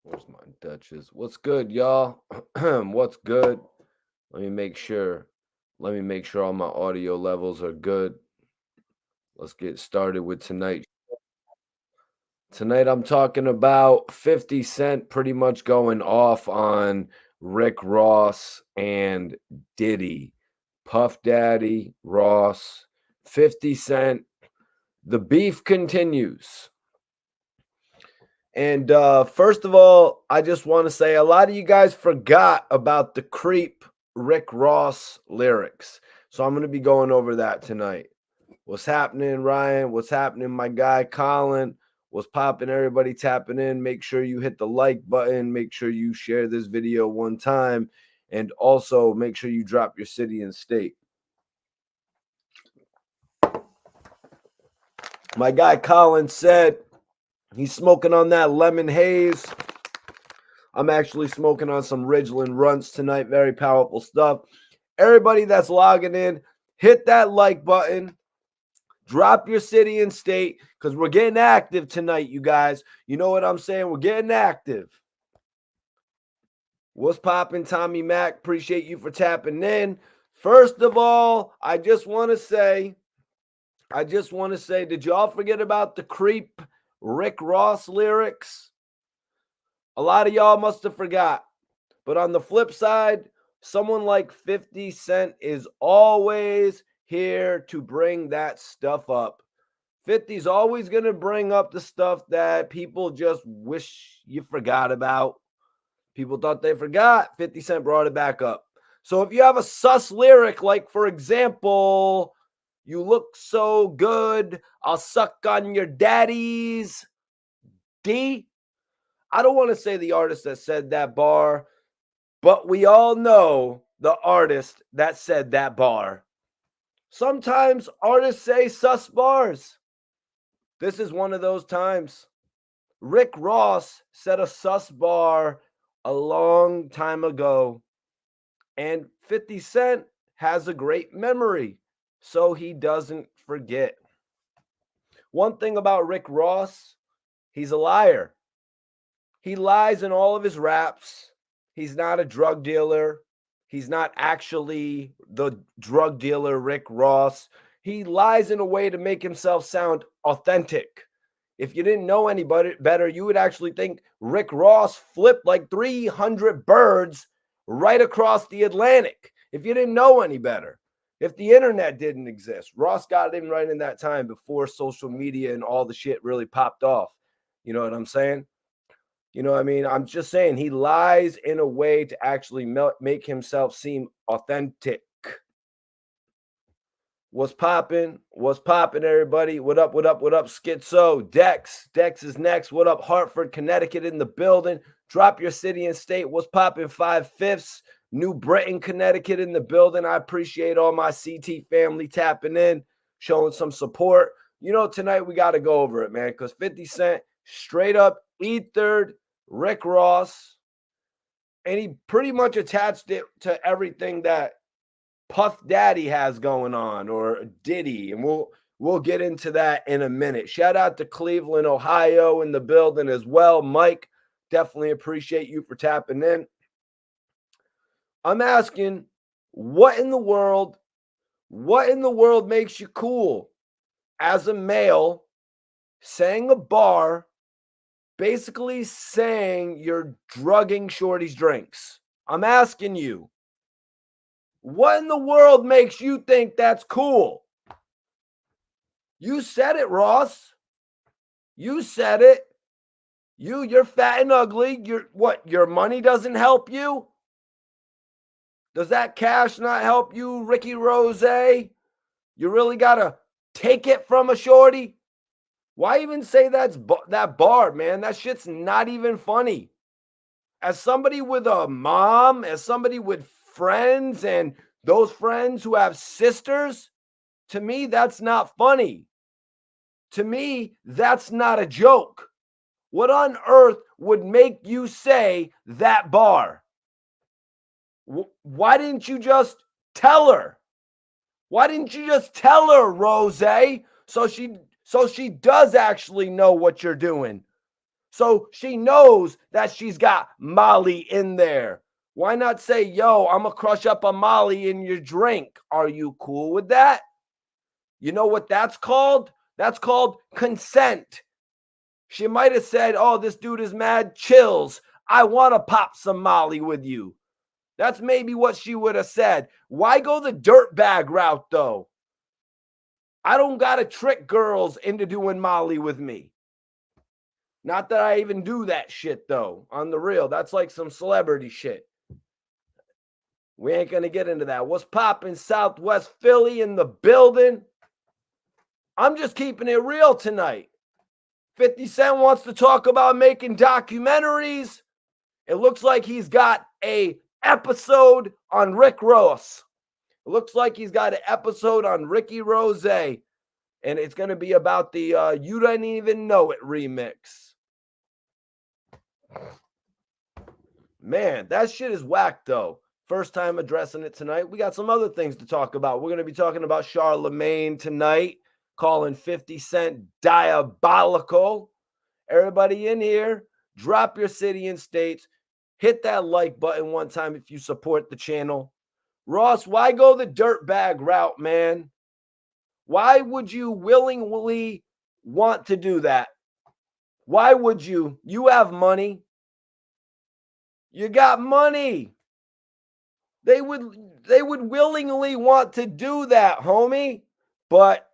Where's my Duchess? What's good, y'all? What's good? Let me make sure. Let me make sure all my audio levels are good. Let's get started with tonight. Tonight I'm talking about 50 Cent pretty much going off on Rick Ross and Diddy. Puff Daddy, Ross, 50 Cent. The beef continues. And first of all, I just want to say a lot of you guys forgot about the creep Rick Ross lyrics. So I'm going to be going over that tonight. What's happening, Ryan? What's happening, my guy, Colin? What's popping? Everybody tapping in. Make sure you hit the like button. Make sure you share this video one time. And also make sure you drop your city and state. My guy, Colin, said he's smoking on that lemon haze. I'm actually smoking on some Ridgeland Runts tonight. Very powerful stuff. Everybody that's logging in, hit that like button. Drop your city and state because we're getting active tonight, you guys. You know what I'm saying? We're getting active. What's popping, Tommy Mac? Appreciate you for tapping in. First of all, I just want to say, did y'all forget about the creep Rick Ross lyrics? A lot of y'all must have forgot. But on the flip side, someone like 50 Cent is always here to bring that stuff up. 50's always going to bring up the stuff that people just wish you forgot about. People thought they forgot. 50 Cent brought it back up. So if you have a sus lyric, like, for example, you look so good, I'll suck on your daddies, D. I don't want to say the artist that said that bar, but we all know the artist that said that bar. Sometimes artists say sus bars. This is one of those times. Rick Ross said a sus bar a long time ago, and 50 Cent has a great memory, so he doesn't forget. One thing about Rick Ross, he's a liar. He lies in all of his raps. He's not a drug dealer. He's not actually the drug dealer, Rick Ross. He lies in a way to make himself sound authentic. If you didn't know any better, you would actually think Rick Ross flipped like 300 birds right across the Atlantic. If you didn't know any better. If the internet didn't exist, Ross got in right in that time before social media and all the shit really popped off. You know what I'm saying? You know what I mean? I'm just saying he lies in a way to actually make himself seem authentic. What's popping? What's popping, everybody? What up, what up, what up, Schizo? Dex. Dex is next. What up, Hartford, Connecticut in the building? Drop your city and state. What's popping, 5/5? New Britain, Connecticut in the building. I appreciate all my CT family tapping in, showing some support. You know, tonight we got to go over it, man, because 50 Cent straight up ethered Rick Ross, and he pretty much attached it to everything that Puff Daddy has going on, or Diddy, and we'll get into that in a minute. Shout out to Cleveland, Ohio in the building as well. Mike, definitely appreciate you for tapping in. I'm asking, what in the world makes you cool as a male saying a bar, basically saying you're drugging shorty's drinks? I'm asking you. What in the world makes you think that's cool? You said it, Ross. You said it. You're fat and ugly. Your money doesn't help you? Does that cash not help you, Ricky Rose? You really gotta take it from a shorty? Why even say that bar, man? That shit's not even funny. As somebody with a mom, as somebody with friends, and those friends who have sisters, to me, that's not funny. To me, that's not a joke. What on earth would make you say that bar? Why didn't you just tell her? Why didn't you just tell her, Rose? So she does actually know what you're doing. So she knows that she's got Molly in there. Why not say, yo, I'm going to crush up a Molly in your drink? Are you cool with that? You know what that's called? That's called consent. She might have said, oh, this dude is mad chills. I want to pop some Molly with you. That's maybe what she would have said. Why go the dirtbag route, though? I don't got to trick girls into doing Molly with me. Not that I even do that shit, though, on the real. That's like some celebrity shit. We ain't going to get into that. What's poppin', Southwest Philly in the building? I'm just keeping it real tonight. 50 Cent wants to talk about making documentaries. It looks like he's got a episode on Rick Ross. It looks like he's got an episode on Ricky Rose. And it's going to be about the You Don't Even Know It remix. Man, that shit is whack, though. First time addressing it tonight. We got some other things to talk about. We're going to be talking about Charlemagne tonight, calling 50 Cent diabolical. Everybody in here, drop your city and states. Hit that like button one time if you support the channel. Ross, why go the dirtbag route, man? Why would you willingly want to do that? Why would you? You have money. You got money. They would willingly want to do that, homie. But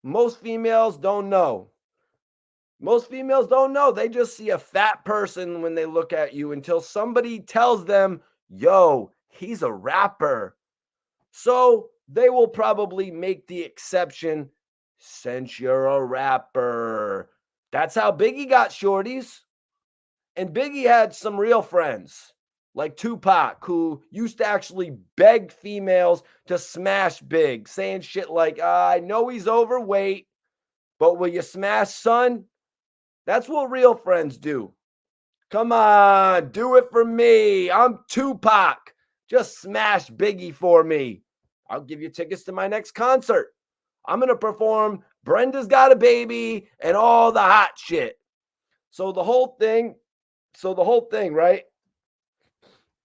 most females don't know. Most females don't know. They just see a fat person when they look at you until somebody tells them, yo, he's a rapper. So they will probably make the exception since you're a rapper. That's how Biggie got shorties. And Biggie had some real friends like Tupac, who used to actually beg females to smash Big, saying shit like, I know he's overweight, but will you smash, son? That's what real friends do. Come on, do it for me. I'm Tupac. Just smash Biggie for me. I'll give you tickets to my next concert. I'm going to perform Brenda's Got a Baby and all the hot shit. So the whole thing, right?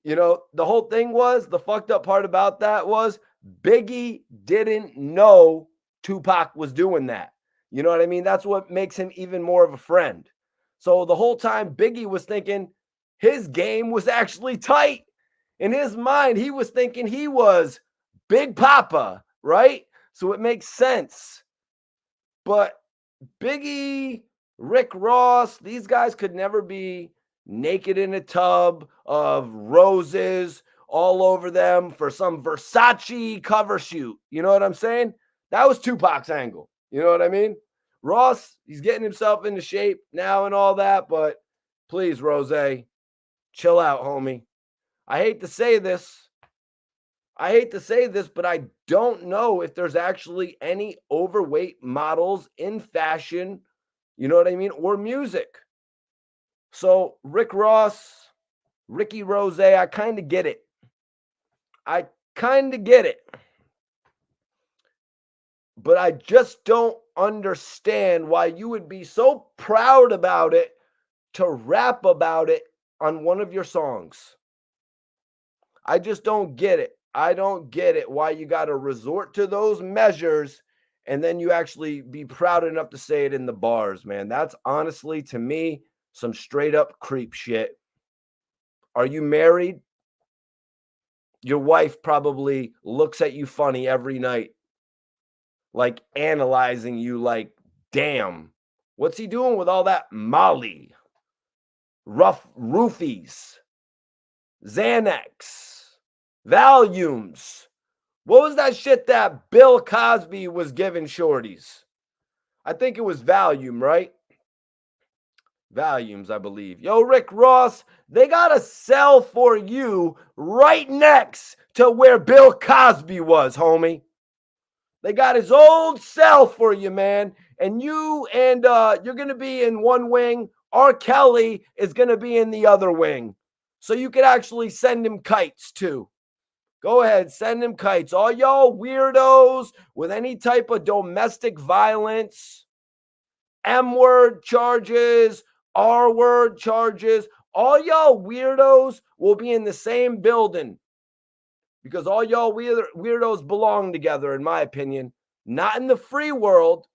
You know, the whole thing was, the fucked up part about that was Biggie didn't know Tupac was doing that. You know what I mean? That's what makes him even more of a friend. So the whole time Biggie was thinking his game was actually tight. In his mind, he was thinking he was Big Papa, right? So it makes sense. But Biggie, Rick Ross, these guys could never be naked in a tub of roses all over them for some Versace cover shoot. You know what I'm saying? That was Tupac's angle. You know what I mean? Ross, he's getting himself into shape now and all that, but please, Rose, chill out, homie. I hate to say this, but I don't know if there's actually any overweight models in fashion, you know what I mean, or music. So Rick Ross, Ricky Rose, I kind of get it. But I just don't understand why you would be so proud about it to rap about it on one of your songs. I just don't get it. I don't get it why you got to resort to those measures and then you actually be proud enough to say it in the bars, man. That's honestly, to me, some straight up creep shit. Are you married? Your wife probably looks at you funny every night, like analyzing you like, damn, what's he doing with all that Molly, rough roofies, Xanax, Valiums? What was that shit that Bill Cosby was giving shorties? I think it was Valium, right? Valiums, I believe. Yo, Rick Ross, they got a cell for you right next to where Bill Cosby was, homie. They got his old cell for you, man. And you're going to be in one wing. R. Kelly is going to be in the other wing. So you could actually send him kites, too. Go ahead, send him kites. All y'all weirdos with any type of domestic violence, M-word charges, R-word charges. All y'all weirdos will be in the same building because all y'all weirdos belong together, in my opinion. Not in the free world.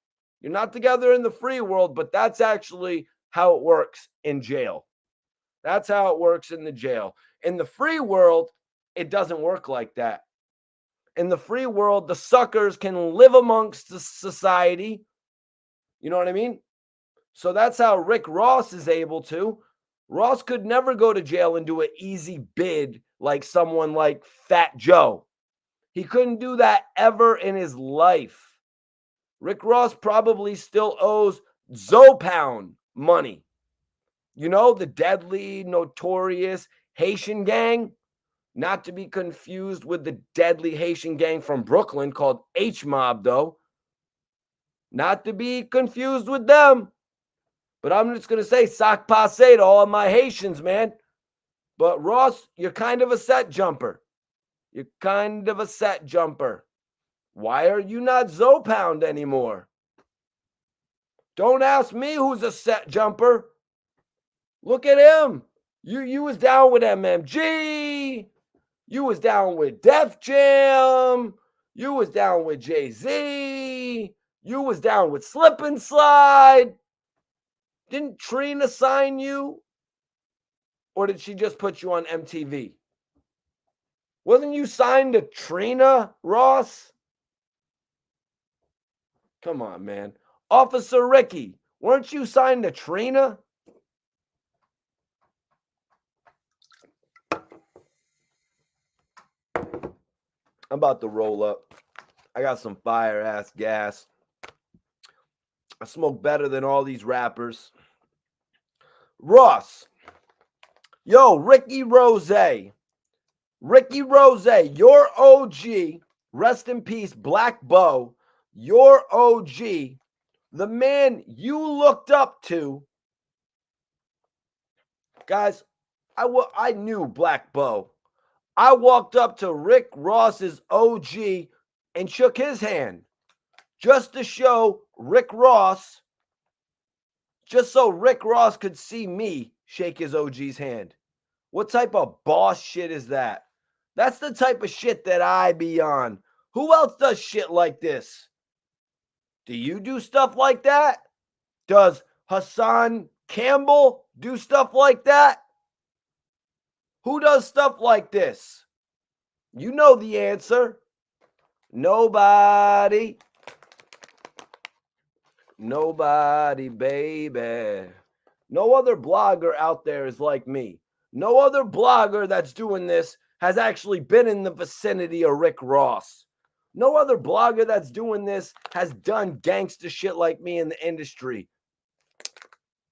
You're not together in the free world, but that's actually how it works in jail. That's how it works in the jail. In the free world, it doesn't work like that. In the free world, the suckers can live amongst the society. You know what I mean? So that's how Rick Ross is able to. Ross could never go to jail and do an easy bid like someone like Fat Joe. He couldn't do that ever in his life. Rick Ross probably still owes Zopound money. You know, the deadly, notorious Haitian gang, not to be confused with the deadly Haitian gang from Brooklyn called H-Mob, though. Not to be confused with them. But I'm just going to say, sac passe to all of my Haitians, man. But Ross, you're kind of a set jumper. You're kind of a set jumper. Why are you not Zopound anymore? Don't ask me who's a set jumper. Look at him. You was down with MMG. You was down with Def Jam. You was down with Jay-Z. You was down with Slip and Slide. Didn't Trina sign you? Or did she just put you on MTV? Wasn't you signed to Trina, Ross? Come on, man. Officer Ricky, weren't you signed to Trina? I'm about to roll up. I got some fire ass gas. I smoke better than all these rappers. Ross. Yo, Ricky Rose. Ricky Rose, your OG. Rest in peace, Black Bo. Your OG. The man you looked up to. Guys, I knew Black Bo. I walked up to Rick Ross's OG and shook his hand just to show Rick Ross, just so Rick Ross could see me shake his OG's hand. What type of boss shit is that? That's the type of shit that I be on. Who else does shit like this? Do you do stuff like that? Does Hassan Campbell do stuff like that? Who does stuff like this? You know the answer. Nobody. Nobody, baby. No other blogger out there is like me. No other blogger that's doing this has actually been in the vicinity of Rick Ross. No other blogger that's doing this has done gangster shit like me in the industry.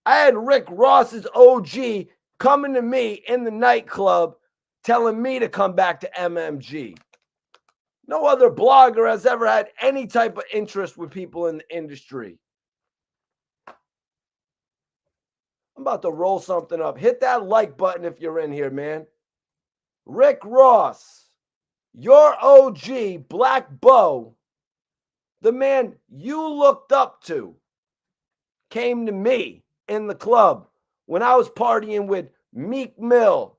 I had Rick Ross's OG coming to me in the nightclub telling me to come back to MMG. No other blogger has ever had any type of interest with people in the industry. I'm about to roll something up. Hit that like button if you're in here, man. Rick Ross, your OG, Black Bo, the man you looked up to, came to me in the club when I was partying with Meek Mill,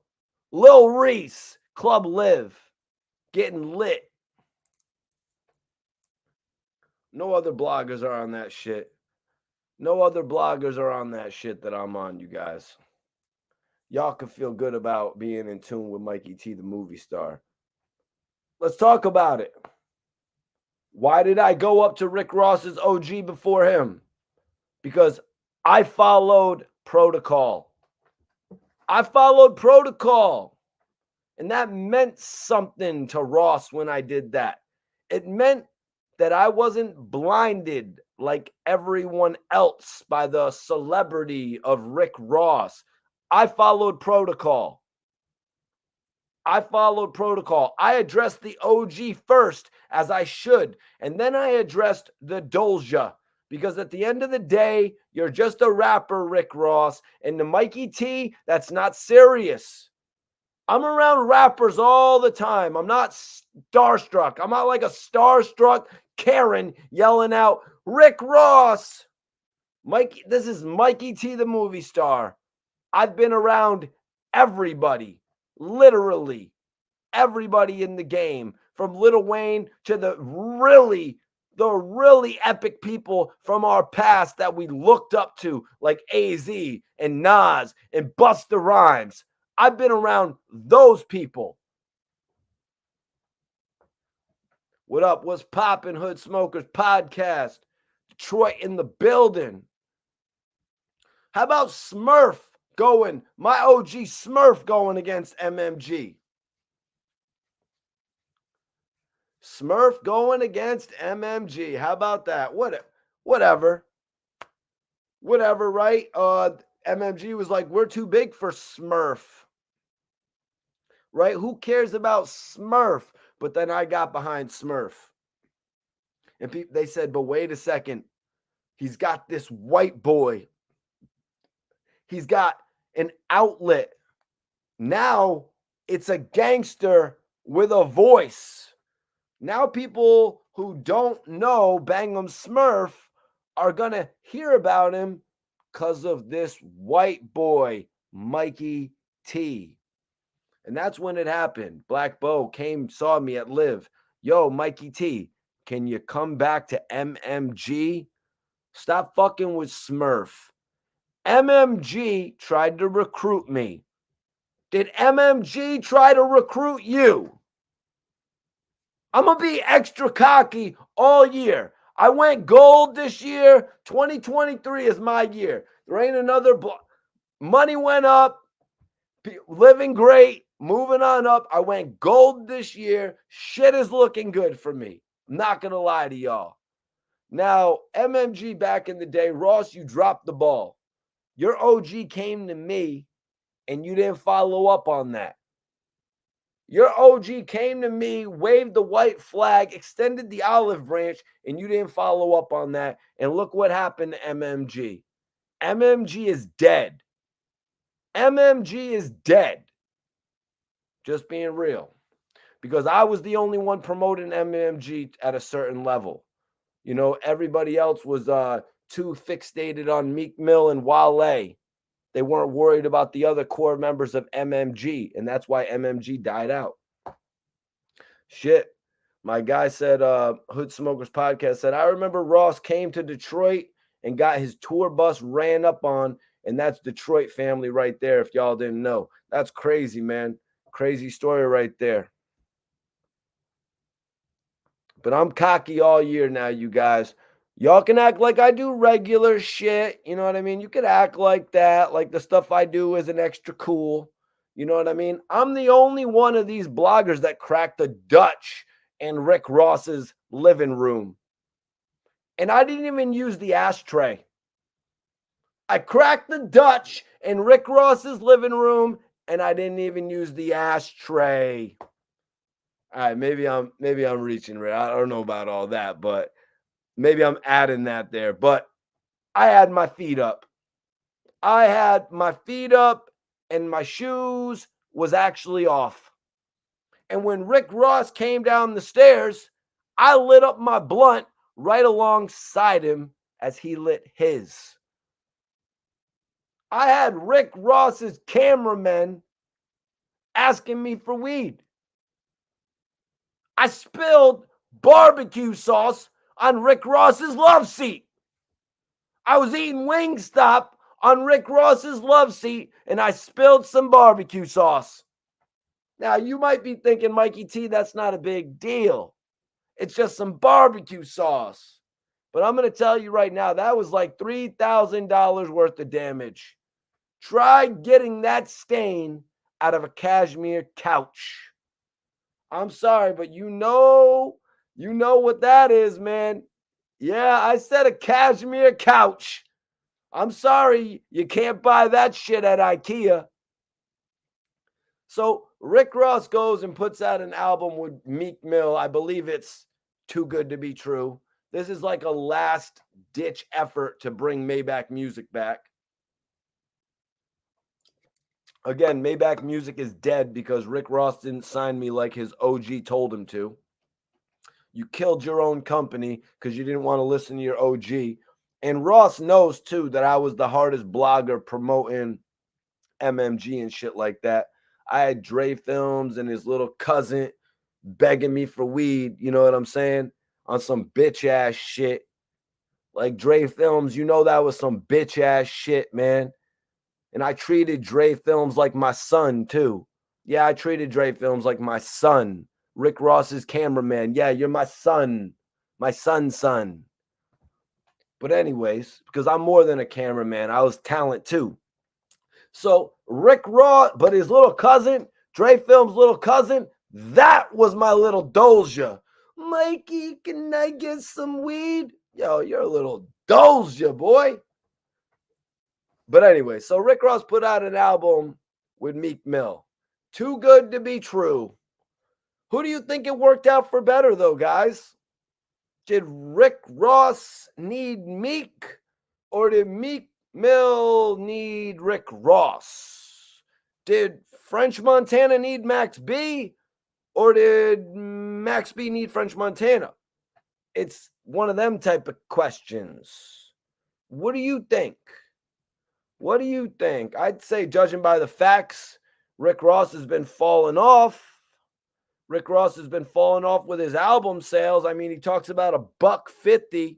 Lil Reese, Club Live, getting lit. No other bloggers are on that shit. No other bloggers are on that shit that I'm on, you guys. Y'all can feel good about being in tune with Mikey T, the movie star. Let's talk about it. Why did I go up to Rick Ross's OG before him? Because I followed protocol. I followed protocol. And that meant something to Ross when I did that. It meant that I wasn't blinded like everyone else by the celebrity of Rick Ross. I followed protocol. I followed protocol. I addressed the OG first, as I should, and then I addressed the Doja. Because at the end of the day, you're just a rapper, Rick Ross, and the Mikey T, that's not serious. I'm around rappers all the time. I'm not starstruck. I'm not like a starstruck Karen yelling out, Rick Ross. This is Mikey T, the movie star. I've been around everybody, literally everybody in the game, from Lil Wayne to the really epic people from our past that we looked up to, like AZ and Nas and Busta Rhymes. I've been around those people. What up? What's poppin'? Hood Smokers Podcast. Detroit in the building. How about Smurf going? My OG Smurf going against MMG. Smurf going against MMG. How about that? Whatever, right? MMG was like, we're too big for Smurf, right? Who cares about Smurf? But then I got behind Smurf. And they said, but wait a second. He's got this white boy. He's got an outlet. Now it's a gangster with a voice. Now people who don't know Bangum Smurf are going to hear about him because of this white boy, Mikey T. And that's when it happened. Black Bo saw me at Live. Yo, Mikey T, can you come back to MMG? Stop fucking with Smurf. MMG tried to recruit me. Did MMG try to recruit you? I'm going to be extra cocky all year. I went gold this year. 2023 is my year. There ain't another money went up. Living great. Moving on up. I went gold this year. Shit is looking good for me. I'm not going to lie to y'all. Now, MMG back in the day, Ross, you dropped the ball. Your OG came to me and you didn't follow up on that. Your OG came to me, waved the white flag, extended the olive branch, and you didn't follow up on that. And look what happened to MMG. MMG is dead. MMG is dead. Just being real. Because I was the only one promoting MMG at a certain level. You know, everybody else was too fixated on Meek Mill and Wale. They weren't worried about the other core members of MMG, and that's why MMG died out. Shit. My guy said, Hood Smokers Podcast said, I remember Ross came to Detroit and got his tour bus ran up on, and that's Detroit family right there, if y'all didn't know. That's crazy, man. Crazy story right there. But I'm cocky all year now, you guys. Y'all can act like I do regular shit. You know what I mean? You could act like that, like the stuff I do isn't extra cool. You know what I mean? I'm the only one of these bloggers that cracked the Dutch in Rick Ross's living room. And I didn't even use the ashtray. I cracked the Dutch in Rick Ross's living room, and I didn't even use the ashtray. All right, maybe I'm reaching, right? I don't know about all that, but maybe I'm adding that there. But I had my feet up. I had my feet up, and my shoes was actually off. And when Rick Ross came down the stairs, I lit up my blunt right alongside him as he lit his. I had Rick Ross's cameramen asking me for weed. I spilled barbecue sauce on Rick Ross's love seat. I was eating Wingstop on Rick Ross's love seat, and I spilled some barbecue sauce. Now, you might be thinking, Mikey T, that's not a big deal. It's just some barbecue sauce. But I'm going to tell you right now, that was like $3,000 worth of damage. Try getting that stain out of a cashmere couch. I'm sorry, but you know what that is, man. Yeah, I said a cashmere couch. I'm sorry, you can't buy that shit at IKEA. So Rick Ross goes and puts out an album with Meek Mill. I believe it's Too Good to Be True. This is like a last-ditch effort to bring Maybach Music back. Again, Maybach Music is dead because Rick Ross didn't sign me like his OG told him to. You killed your own company because you didn't want to listen to your OG. And Ross knows too that I was the hardest blogger promoting MMG and shit like that. I had Dre Films and his little cousin begging me for weed, you know what I'm saying? On some bitch ass shit. Like Dre Films, you know that was some bitch ass shit, man. And I treated Dre Films like my son too. Yeah, I treated Dre Films like my son. Rick Ross's cameraman. Yeah, you're my son. My son's son. But anyways, because I'm more than a cameraman, I was talent too. So Rick Ross, but his little cousin, Dre Films' little cousin, that was my little Doja. Mikey, can I get some weed? Yo, you're a little Doja, boy. But anyway, so Rick Ross put out an album with Meek Mill. Too good to be true. Who do you think it worked out for better, though, guys? Did Rick Ross need Meek, or did Meek Mill need Rick Ross? Did French Montana need Max B, or did Max B need French Montana? It's one of them type of questions. What do you think? What do you think? I'd say, judging by the facts, Rick Ross has been falling off. Rick Ross has been falling off with his album sales. I mean, he talks about $150.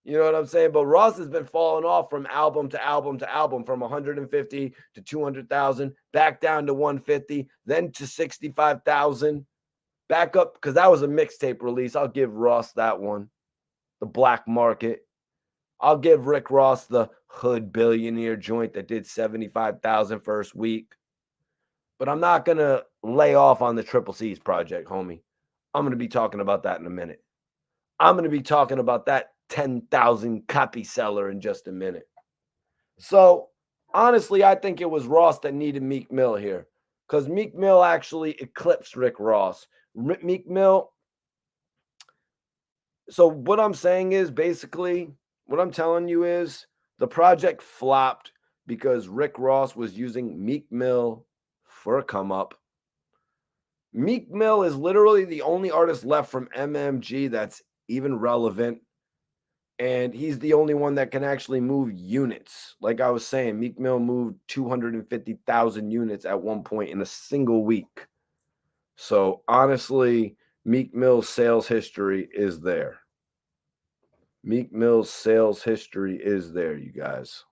You know what I'm saying? But Ross has been falling off from album to album to album, from 150 to 200,000, back down to 150, then to 65,000, back up, because that was a mixtape release. I'll give Ross that one. The Black Market. I'll give Rick Ross the Hood Billionaire joint that did 75,000 first week. But I'm not going to lay off on the Triple C's project, homie. I'm going to be talking about that in a minute. I'm going to be talking about that 10,000 copy seller in just a minute. So, honestly, I think it was Ross that needed Meek Mill here, because Meek Mill actually eclipsed Rick Ross. Meek Mill. So, what I'm saying is, basically, what I'm telling you is the project flopped because Rick Ross was using Meek Mill for a come up. Meek Mill is literally the only artist left from MMG that's even relevant. And he's the only one that can actually move units. Like I was saying, Meek Mill moved 250,000 units at one point in a single week. So honestly, Meek Mill's sales history is there. Meek Mill's sales history is there, you guys.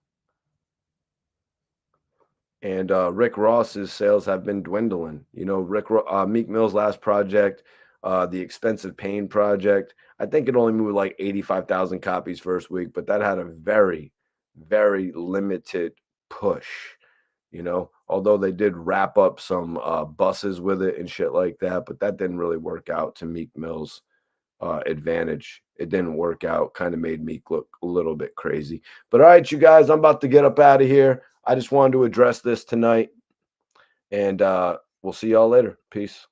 And Rick Ross's sales have been dwindling. You know, Meek Mill's last project, the Expensive Pain project, I think it only moved like 85,000 copies first week, but that had a very, very limited push, you know, although they did wrap up some buses with it and shit like that, but that didn't really work out to Meek Mill's advantage. It didn't work out, kind of made Meek look a little bit crazy. But all right, you guys, I'm about to get up out of here. I just wanted to address this tonight, and we'll see y'all later. Peace.